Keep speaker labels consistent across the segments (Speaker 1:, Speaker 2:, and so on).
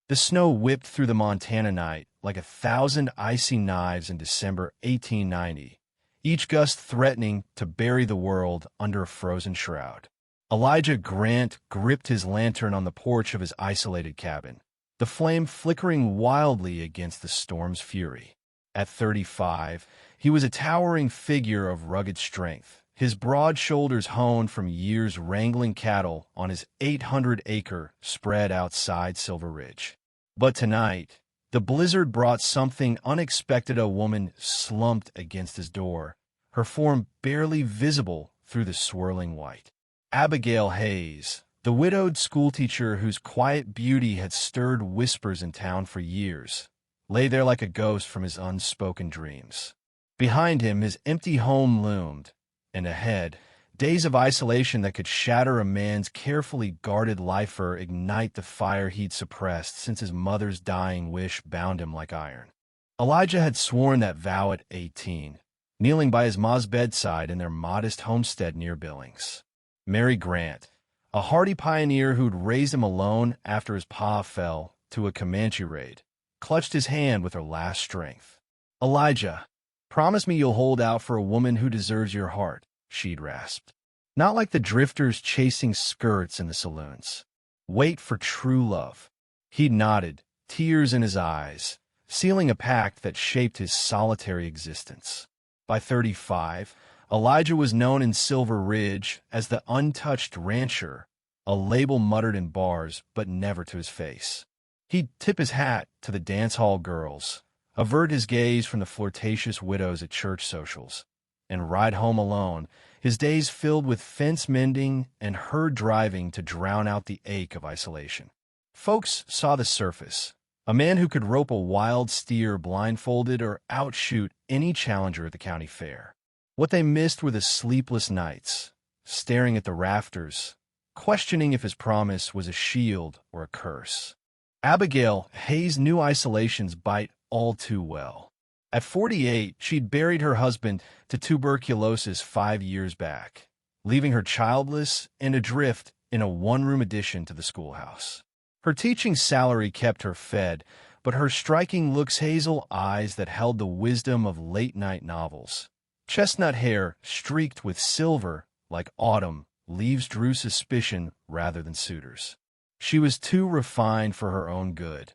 Speaker 1: The snow whipped through the Montana night like 1,000 icy knives in December 1890, each gust threatening to bury the world under a frozen shroud. Elijah Grant gripped his lantern on the porch of his isolated cabin, the flame flickering wildly against the storm's fury. At 35, he was a towering figure of rugged strength, his broad shoulders honed from years wrangling cattle on his 800-acre spread outside Silver Ridge. But tonight, the blizzard brought something unexpected. A woman slumped against his door, her form barely visible through the swirling white. Abigail Hayes, the widowed schoolteacher whose quiet beauty had stirred whispers in town for years, lay there like a ghost from his unspoken dreams. Behind him, his empty home loomed, and ahead, days of isolation that could shatter a man's carefully guarded life or ignite the fire he'd suppressed since his mother's dying wish bound him like iron. Elijah had sworn that vow at 18, kneeling by his ma's bedside in their modest homestead near Billings. Mary Grant, a hardy pioneer who'd raised him alone after his pa fell to a Comanche raid, clutched his hand with her last strength. "Elijah, promise me you'll hold out for a woman who deserves your heart," she'd rasped. "Not like the drifters chasing skirts in the saloons. Wait for true love." He nodded, tears in his eyes, sealing a pact that shaped his solitary existence. By 35, Elijah was known in Silver Ridge as the untouched rancher, a label muttered in bars but never to his face. He'd tip his hat to the dance hall girls, avert his gaze from the flirtatious widows at church socials, and ride home alone, his days filled with fence mending and herd driving to drown out the ache of isolation. Folks saw the surface, a man who could rope a wild steer blindfolded or outshoot any challenger at the county fair. What they missed were the sleepless nights, staring at the rafters, questioning if his promise was a shield or a curse. Abigail Hayes knew isolation's bite all too well. At 48, she'd buried her husband to tuberculosis 5 years back, leaving her childless and adrift in a one-room addition to the schoolhouse. Her teaching salary kept her fed, but her striking looks, hazel eyes that held the wisdom of late-night novels, chestnut hair streaked with silver like autumn leaves, drew suspicion rather than suitors. She was too refined for her own good,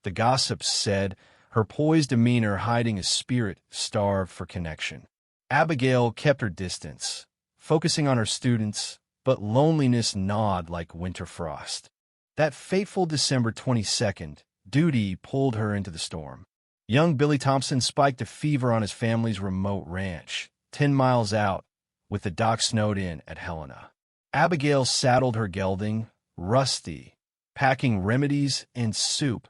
Speaker 1: the gossips said, her poised demeanor hiding a spirit starved for connection. Abigail kept her distance, focusing on her students, but loneliness gnawed like winter frost. That fateful December 22nd, duty pulled her into the storm. Young Billy Thompson spiked a fever on his family's remote ranch, 10 miles out, with the dock snowed in at Helena. Abigail saddled her gelding, Rusty, packing remedies and soup,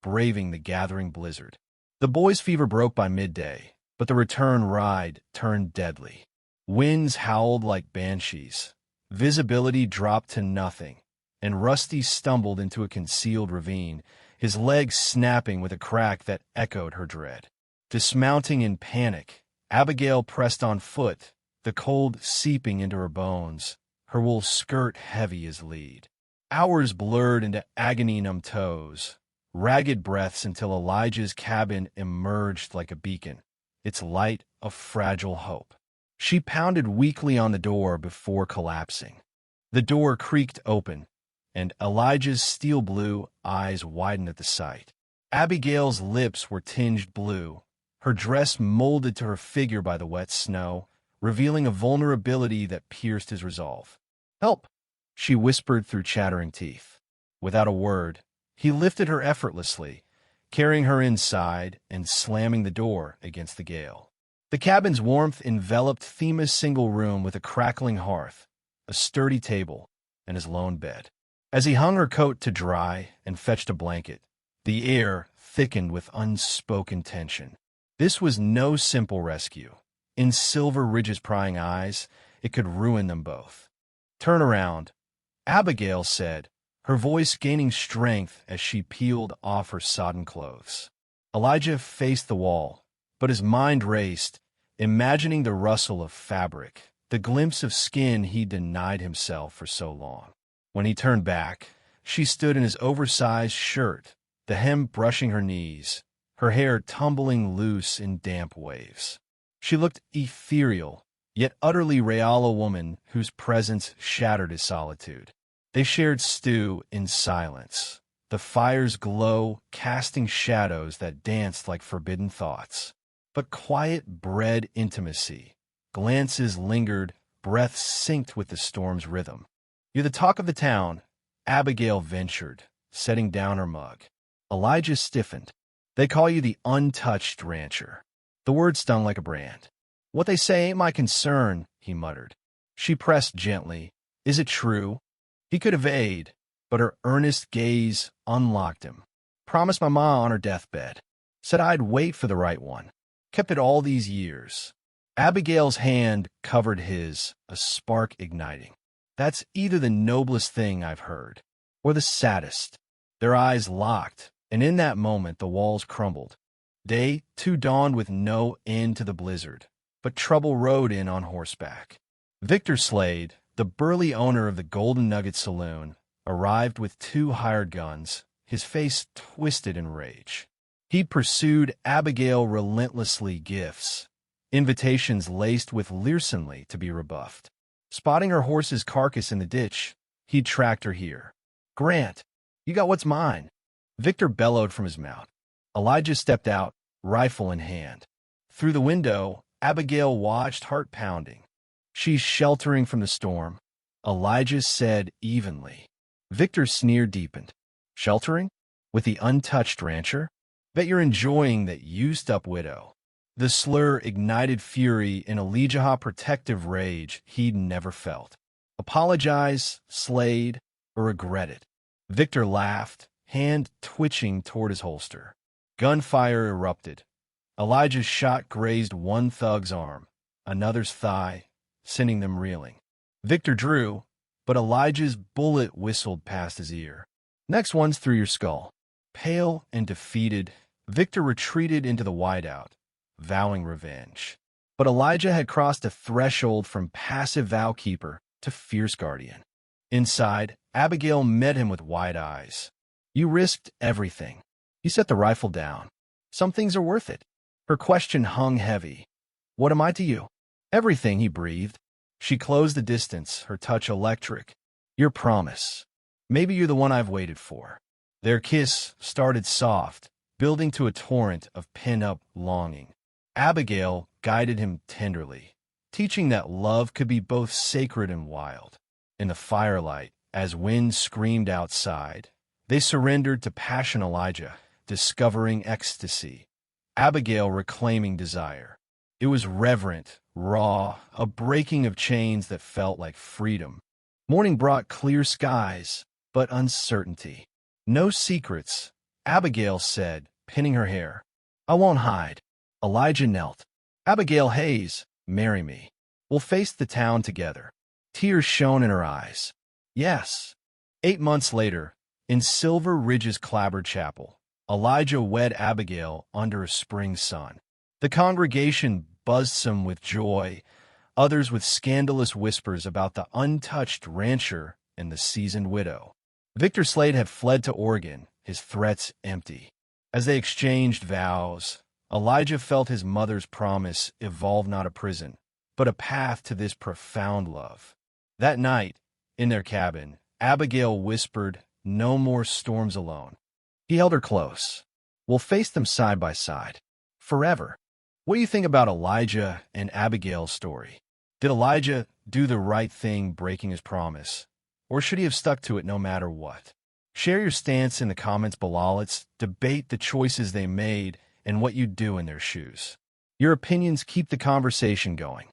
Speaker 1: braving the gathering blizzard. The boy's fever broke by midday, but the return ride turned deadly. Winds howled like banshees, visibility dropped to nothing, and Rusty stumbled into a concealed ravine, his legs snapping with a crack that echoed her dread. Dismounting in panic, Abigail pressed on foot, the cold seeping into her bones, her wool skirt heavy as lead. Hours blurred into agony-numb toes, ragged breaths until Elijah's cabin emerged like a beacon, its light a fragile hope. She pounded weakly on the door before collapsing. The door creaked open, and Elijah's steel-blue eyes widened at the sight. Abigail's lips were tinged blue, her dress molded to her figure by the wet snow, revealing a vulnerability that pierced his resolve. "Help!" she whispered through chattering teeth. Without a word, he lifted her effortlessly, carrying her inside and slamming the door against the gale. The cabin's warmth enveloped Thema's single room with a crackling hearth, a sturdy table, and his lone bed. As he hung her coat to dry and fetched a blanket, the air thickened with unspoken tension. This was no simple rescue. In Silver Ridge's prying eyes, it could ruin them both. "Turn around," Abigail said, her voice gaining strength as she peeled off her sodden clothes. Elijah faced the wall, but his mind raced, imagining the rustle of fabric, the glimpse of skin he denied himself for so long. When he turned back, she stood in his oversized shirt, the hem brushing her knees, her hair tumbling loose in damp waves. She looked ethereal, yet utterly real, a woman whose presence shattered his solitude. They shared stew in silence, the fire's glow casting shadows that danced like forbidden thoughts. But quiet bred intimacy. Glances lingered, breath synced with the storm's rhythm. "You're the talk of the town," Abigail ventured, setting down her mug. Elijah stiffened. "They call you the untouched rancher." The word stung like a brand. "What they say ain't my concern," he muttered. She pressed gently. "Is it true?" He could evade, but her earnest gaze unlocked him. "Promised my ma on her deathbed. Said I'd wait for the right one. Kept it all these years." Abigail's hand covered his, a spark igniting. "That's either the noblest thing I've heard, or the saddest." Their eyes locked, and in that moment the walls crumbled. Day 2 dawned with no end to the blizzard, but trouble rode in on horseback. Victor Slade, the burly owner of the Golden Nugget Saloon, arrived with 2 hired guns, his face twisted in rage. He'd pursued Abigail relentlessly, gifts, invitations laced with leersonly to be rebuffed. Spotting her horse's carcass in the ditch, he'd tracked her here. "Grant, you got what's mine," Victor bellowed from his mount. Elijah stepped out, rifle in hand. Through the window, Abigail watched, heart pounding. "She's sheltering from the storm," Elijah said evenly. Victor's sneer deepened. "Sheltering? With the untouched rancher? Bet you're enjoying that used-up widow." The slur ignited fury in Elijah, protective rage he'd never felt. Apologize, Slade, or regret it? Victor laughed, hand twitching toward his holster. Gunfire erupted. Elijah's shot grazed one thug's arm, another's thigh, sending them reeling. Victor drew, but Elijah's bullet whistled past his ear. "Next one's through your skull." Pale and defeated, Victor retreated into the whiteout, vowing revenge. But Elijah had crossed a threshold from passive vow-keeper to fierce guardian. Inside, Abigail met him with wide eyes. "You risked everything." He set the rifle down. "Some things are worth it." Her question hung heavy. "What am I to you?" "Everything," he breathed. She closed the distance, her touch electric. "Your promise. Maybe you're the one I've waited for." Their kiss started soft, building to a torrent of pent-up longing. Abigail guided him tenderly, teaching that love could be both sacred and wild. In the firelight, as wind screamed outside, they surrendered to passion. Elijah, discovering ecstasy. Abigail reclaiming desire. It was reverent, raw, a breaking of chains that felt like freedom. Morning brought clear skies, but uncertainty. "No secrets," Abigail said, pinning her hair. "I won't hide." Elijah knelt. "Abigail Hayes, marry me. We'll face the town together." Tears shone in her eyes. "Yes." 8 months later, in Silver Ridge's clapboard chapel, Elijah wed Abigail under a spring sun. The congregation buzzed, some with joy, others with scandalous whispers about the untouched rancher and the seasoned widow. Victor Slade had fled to Oregon, his threats empty. As they exchanged vows, Elijah felt his mother's promise evolve not a prison, but a path to this profound love. That night, in their cabin, Abigail whispered, "No more storms alone." He held her close. "We'll face them side by side, forever." What do you think about Elijah and Abigail's story? Did Elijah do the right thing breaking his promise, or should he have stuck to it no matter what? Share your stance in the comments below. Let's debate the choices they made and what you'd do in their shoes. Your opinions keep the conversation going.